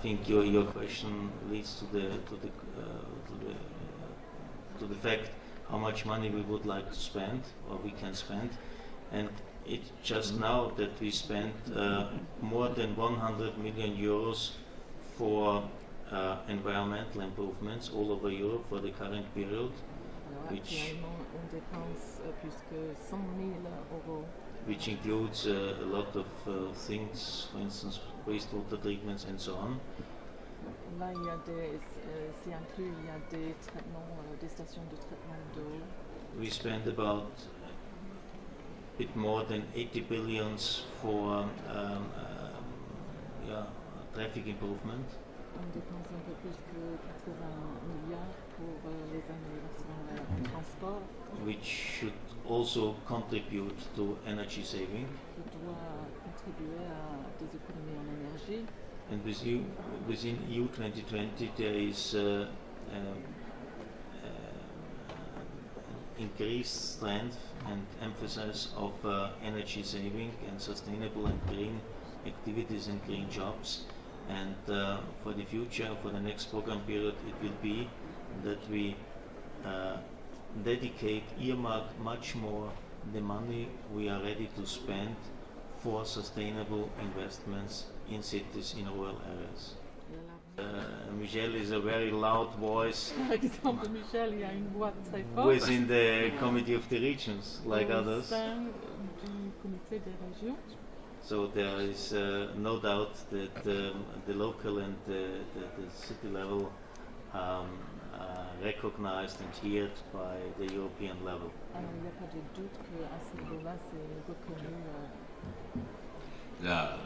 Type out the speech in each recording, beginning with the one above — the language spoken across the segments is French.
think your question leads to the fact how much money we would like to spend or we can spend, and it's just now that we spent more than 100 million euros for environmental improvements all over Europe for the current period, which includes a lot of things, for instance, wastewater treatments and so on. Là, c'est inclus, il y a des traitements, des stations de traitement d'eau. We spend about a bit more than 80 billions for traffic improvement. On dépense un peu plus que 80 milliards pour les améliorations en transport. Which should also contribute to energy saving. Qui doit contribuer à des économies en énergie. And within EU 2020 there is increased strength and emphasis of energy saving and sustainable and green activities and green jobs. And for the future, for the next program period, it will be that we earmark much more the money we are ready to spend for sustainable investments in cities, in rural areas. Michel is a very loud voice. Par exemple, Michel, il y a une voix très forte. Within the Committee of the Regions, like others. Du comité des régions. So there is no doubt that the local and the city level are recognized and heard by the European level. Alors, il n'y a pas de doute qu'à ce niveau-là, c'est reconnu. Là,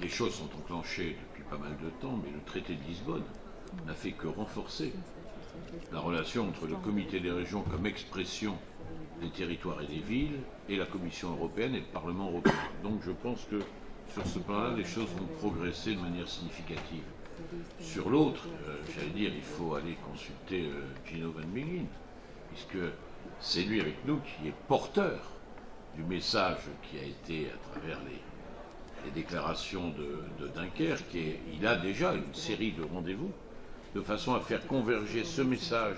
les choses sont enclenchées depuis pas mal de temps, mais le traité de Lisbonne n'a fait que renforcer la relation entre le Comité des régions comme expression des territoires et des villes et la Commission européenne et le Parlement européen. Donc je pense que sur ce plan-là, les choses vont progresser de manière significative. Sur l'autre, j'allais dire, il faut aller consulter Gino Van Minghen, puisque c'est lui avec nous qui est porteur du message qui a été à travers les déclarations de Dunkerque, et il a déjà une série de rendez-vous de façon à faire converger ce message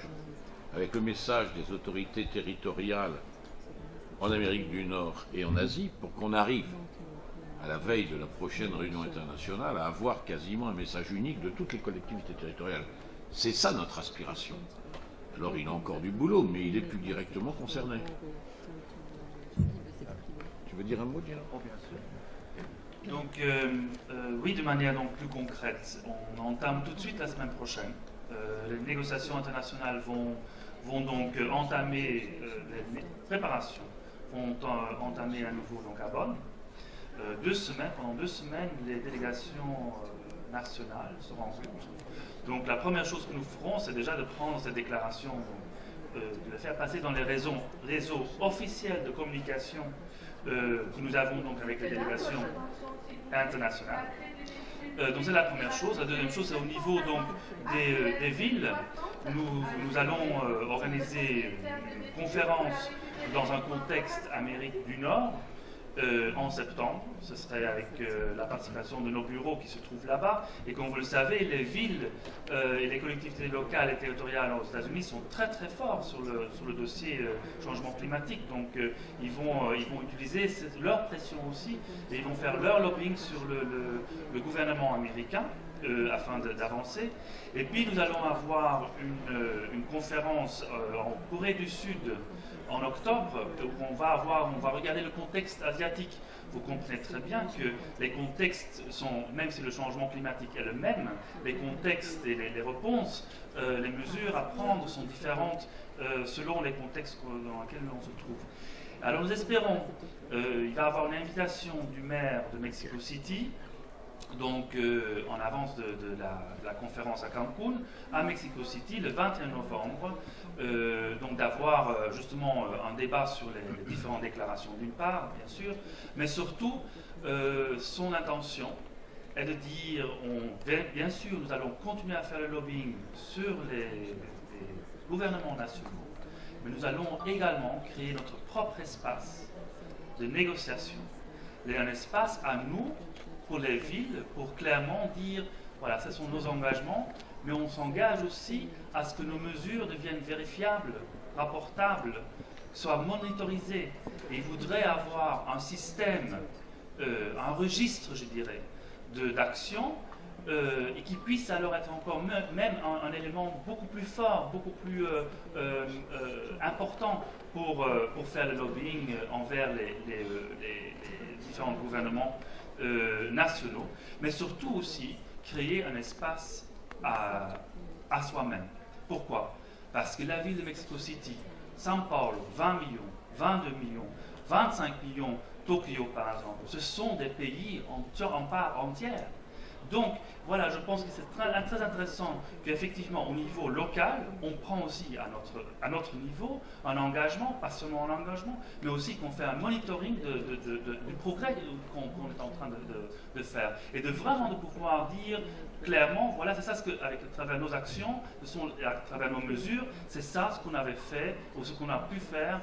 avec le message des autorités territoriales en Amérique du Nord et en Asie, pour qu'on arrive à la veille de la prochaine réunion internationale à avoir quasiment un message unique de toutes les collectivités territoriales. C'est ça notre aspiration. Alors il a encore du boulot, mais il est plus directement concerné. Tu veux dire un mot, Gino ? Donc, oui, de manière donc plus concrète, on entame tout de suite la semaine prochaine. Les négociations internationales vont donc entamer les préparations, vont entamer à nouveau donc à Bonn. Pendant 2 semaines, les délégations nationales se rencontrent. Donc, la première chose que nous ferons, c'est déjà de prendre ces déclarations, de les faire passer dans les réseaux officiels de communication que nous avons donc avec les délégations internationales. Donc c'est la première chose. La deuxième chose, c'est au niveau donc des villes. Nous allons organiser une conférence dans un contexte Amérique du Nord en septembre. Ce serait avec la participation de nos bureaux qui se trouvent là-bas. Et comme vous le savez, les villes et les collectivités locales et territoriales aux États-Unis sont très très forts sur le dossier changement climatique. Donc ils vont utiliser leur pression aussi et ils vont faire leur lobbying sur le gouvernement américain afin d'avancer. Et puis nous allons avoir une conférence en Corée du Sud en octobre, où on va regarder le contexte asiatique. Vous comprenez très bien que les contextes sont, même si le changement climatique est le même, les contextes et les réponses, les mesures à prendre sont différentes selon les contextes dans lesquels on se trouve. Alors nous espérons, il va y avoir une invitation du maire de Mexico City, donc en avance de la conférence à Cancun, à Mexico City, le 21 novembre, donc d'avoir justement un débat sur les différentes déclarations d'une part, bien sûr, mais surtout son intention est de dire, bien sûr, nous allons continuer à faire le lobbying sur les gouvernements nationaux, mais nous allons également créer notre propre espace de négociation, un espace à nous, pour les villes, pour clairement dire, Voilà, ce sont nos engagements, mais on s'engage aussi à ce que nos mesures deviennent vérifiables, rapportables, soient monitorisées. Et ils voudraient avoir un système, un registre, je dirais, d'action et qui puisse alors être encore même un élément beaucoup plus fort, beaucoup plus important pour faire le lobbying envers les différents gouvernements nationaux, mais surtout aussi créer un espace à soi-même. Pourquoi? Parce que la ville de Mexico City, São Paulo, 20 millions, 22 millions, 25 millions, Tokyo par exemple, ce sont des pays en part entière. Donc voilà, je pense que c'est très intéressant qu'effectivement au niveau local, on prend aussi à notre niveau un engagement, pas seulement un engagement, mais aussi qu'on fait un monitoring du progrès qu'on est en train de faire. Et vraiment de pouvoir dire clairement, voilà, c'est ça ce que, à travers nos actions, à travers nos mesures, c'est ça ce qu'on avait fait ou ce qu'on a pu faire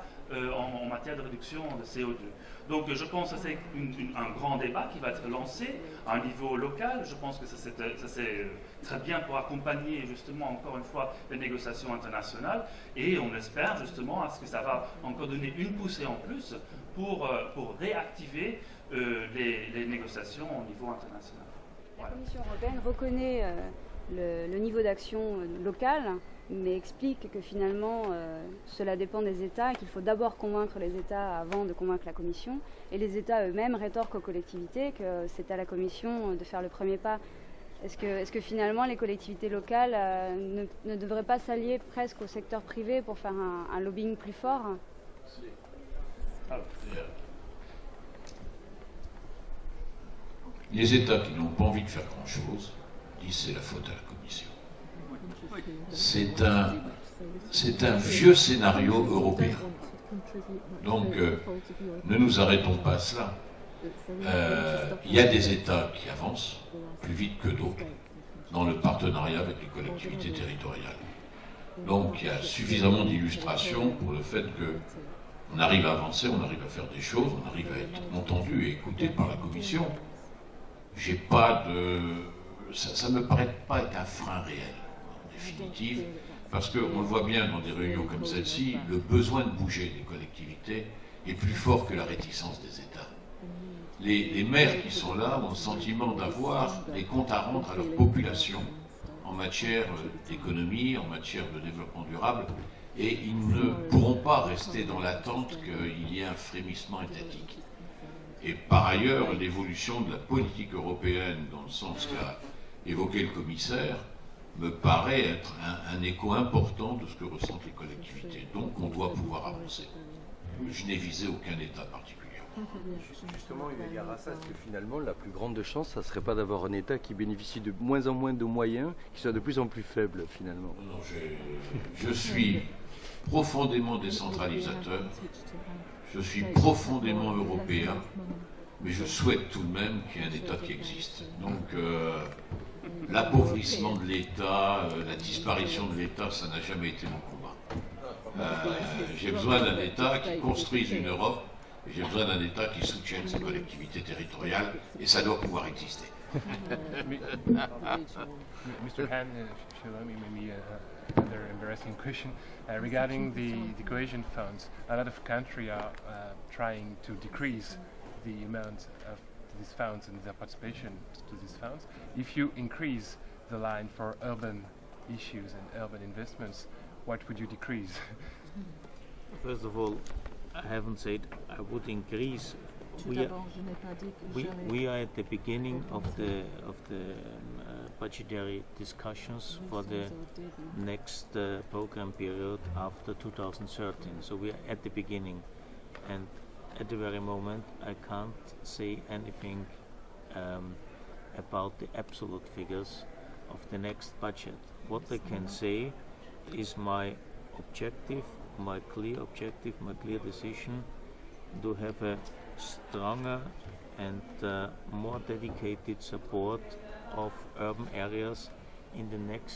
en matière de réduction de CO2. Donc je pense que c'est un grand débat qui va être lancé à un niveau local. Je pense que ça c'est très bien pour accompagner justement encore une fois les négociations internationales et on espère justement à ce que ça va encore donner une poussée en plus pour réactiver les négociations au niveau international. La Commission européenne reconnaît le niveau d'action local, mais explique que finalement cela dépend des États et qu'il faut d'abord convaincre les États avant de convaincre la Commission. Et les États eux-mêmes rétorquent aux collectivités que c'est à la Commission de faire le premier pas. Est-ce que finalement les collectivités locales ne devraient pas s'allier presque au secteur privé pour faire un lobbying plus fort? Les États qui n'ont pas envie de faire grand-chose disent c'est la faute à la Commission. C'est un vieux scénario européen. Donc, ne nous arrêtons pas à cela. Il y a des États qui avancent plus vite que d'autres dans le partenariat avec les collectivités territoriales. Donc, il y a suffisamment d'illustrations pour le fait qu'on arrive à avancer, on arrive à faire des choses, on arrive à être entendu et écouté par la Commission. J'ai pas de... Ça ne me paraît pas être un frein réel, en définitive, parce qu'on le voit bien dans des réunions comme celle-ci, le besoin de bouger des collectivités est plus fort que la réticence des États. Les maires qui sont là ont le sentiment d'avoir des comptes à rendre à leur population en matière d'économie, en matière de développement durable, et ils ne pourront pas rester dans l'attente qu'il y ait un frémissement étatique. Et par ailleurs, l'évolution de la politique européenne, dans le sens qu'a évoqué le commissaire, me paraît être un écho important de ce que ressentent les collectivités. Donc on doit pouvoir avancer. Je n'ai visé aucun État particulier. Justement, eu égard à ça, est-ce que finalement la plus grande chance, ça ne serait pas d'avoir un État qui bénéficie de moins en moins de moyens, qui soit de plus en plus faible finalement? Non, je suis profondément décentralisateur, je suis profondément européen, mais je souhaite tout de même qu'il y ait un État qui existe. Donc l'appauvrissement de l'État, la disparition de l'État, ça n'a jamais été mon combat. J'ai besoin d'un État qui construise une Europe, et j'ai besoin d'un État qui soutienne ses collectivités territoriales, et ça doit pouvoir exister. Mr. Han, if you allow me, maybe another embarrassing question regarding the cohesion funds. A lot of countries are trying to decrease the amount of these funds and their participation to these funds. If you increase the line for urban issues and urban investments, what would you decrease? First of all, I haven't said I would increase. We are at the beginning of the budgetary discussions for the next program period after 2013. So we are at the beginning, and at the very moment I can't say anything about the absolute figures of the next budget. What I can say is my objective, my clear objective, my clear decision to have a stronger and more dedicated support of urban areas in the next